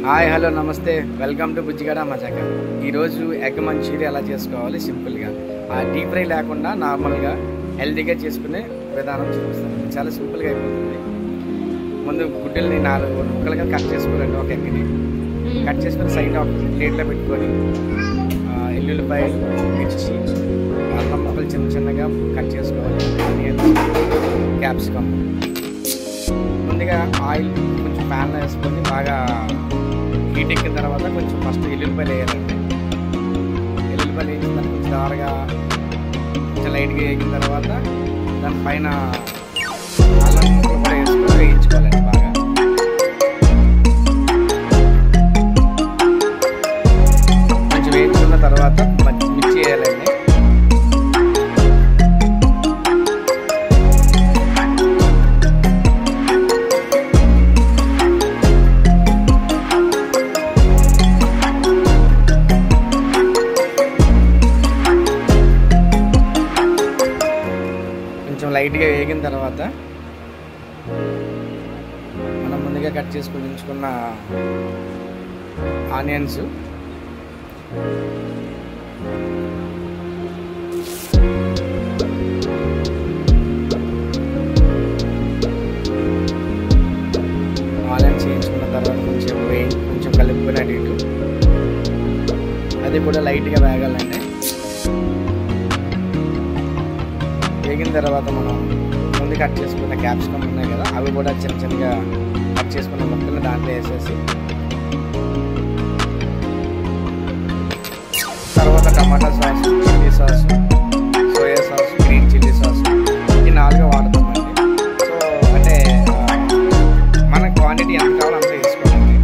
Hi hello నమస్తే welcome to బుజ్జిగడ మజాక. ఈరోజు egg Manchuria ఎలా చేసుకోవాలి సింపుల్గా, డీప్ ఫ్రై లేకుండా నార్మల్గా హెల్తీగా చేసుకునే విధానం చూపిస్తాను. చాలా సింపుల్గా అయిపోతుంది. ముందు గుడ్డల్ని 4 ముక్కలుగా కట్ చేసుకోవాలండి. ఒక ఎగ్ని కట్ చేసుకుని సైడ్ ఒక ప్లేట్లో పెట్టుకొని ఎల్లుల్లిపాయలు, మిర్చి, అల్లం ముక్కలు చిన్న చిన్నగా కట్ చేసుకోవాలి. Onions, capsicum. ముందుగా ఆయిల్ కొంచెం ప్యాన్లో వేసుకొని బాగా హీట్ ఎక్కిన తర్వాత కొంచెం ఫస్ట్ ఎల్లుల్లిపాయలు వేయాలండి. ఎల్లుల్లిపాయలు వేసిన తర్వాత కొంచెం దారగా కొంచెం లైట్గా వేగిన తర్వాత దానిపైన అల్లం ముక్కలు కూడా వేసుకొని వేయించుకోవాలండి. బాగా కొంచెం వేయించుకున్న తర్వాత మిర్చి వేయాలండి. కొంచెం లైట్గా వేగిన తర్వాత మనం ముందుగా కట్ చేసుకుని ఉంచుకున్న ఆనియన్స్, వేయించుకున్న తర్వాత కొంచెం కలుపుకొని అటు ఇటు అది కూడా లైట్గా వేగాలండి. వేగిన తర్వాత మనం ముందు కట్ చేసుకున్న క్యాప్సికమ్ ఉన్నాయి కదా, అవి కూడా చిన్న చిన్నగా కట్ చేసుకున్న ముక్కలు దాంట్లో వేసేసి తర్వాత టమాటా sauce, chilli sauce, soya sauce, green chilli sauce ఈ 4 వాడతామండి. సో అంటే మన క్వాంటిటీ ఎంత కావాలో అంత వేసుకోవాలండి.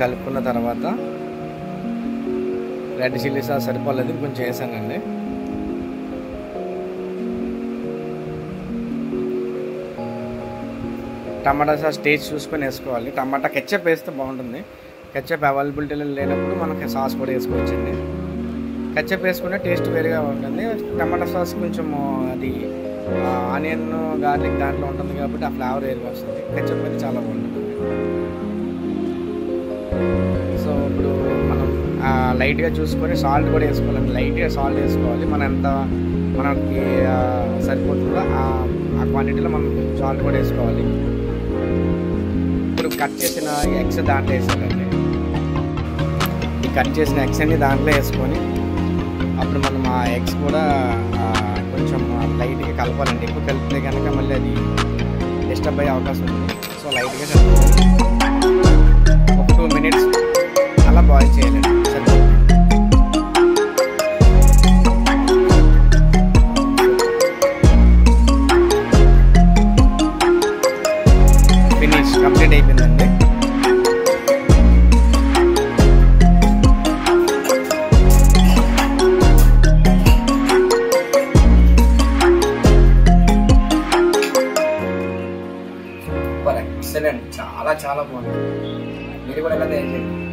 కలుపుకున్న తర్వాత రెడ్ చిల్లీ సాస్ సరిపోలేదు, కొంచెం వేసానండి. టమాటా సాస్ టేస్ట్ చూసుకొని వేసుకోవాలి. టమాటా కెచప్ వేస్తే బాగుంటుంది. కెచప్ అవైలబిలిటీలో లేనప్పుడు మనకి సాస్ కూడా వేసుకోవచ్చండి. కెచప్ వేసుకుంటే టేస్ట్ వేరుగా ఉంటుంది. టమాటా సాస్ కొంచెం అది ఆనియన్, గార్లిక్ దాంట్లో ఉంటుంది కాబట్టి ఆ ఫ్లేవర్ వేరుగా వస్తుంది. కెచప్ అయితే చాలా బాగుంటుంది. సో ఇప్పుడు మనం లైట్గా చూసుకొని సాల్ట్ కూడా వేసుకోవాలండి. లైట్గా సాల్ట్ వేసుకోవాలి. మనకి సరిపోతుందో ఆ క్వాంటిటీలో మనం సాల్ట్ కూడా వేసుకోవాలి. ఇప్పుడు కట్ చేసిన ఎగ్స్ దాంట్లో వేసుకోవాలండి. ఈ కట్ చేసిన ఎగ్స్ అన్ని దాంట్లో వేసుకొని అప్పుడు మనం ఆ ఎగ్స్ కూడా కొంచెం లైట్గా కలపాలండి. ఎక్కువ కలిపితే కనుక మళ్ళీ అది డిస్టర్బ్ అయ్యే అవకాశం ఉంది. సో లైట్గా కలుపుకోవాలి. ఒక 2 minutes అలా బాయిల్ చేయాలండి. ఫినిష్ కంప్లీట్ అయిపోయిందండి. సూపర్, ఎక్సలెంట్, చాలా చాలా బాగుంది. మీరు కూడా ఎలా తయారు చేయండి.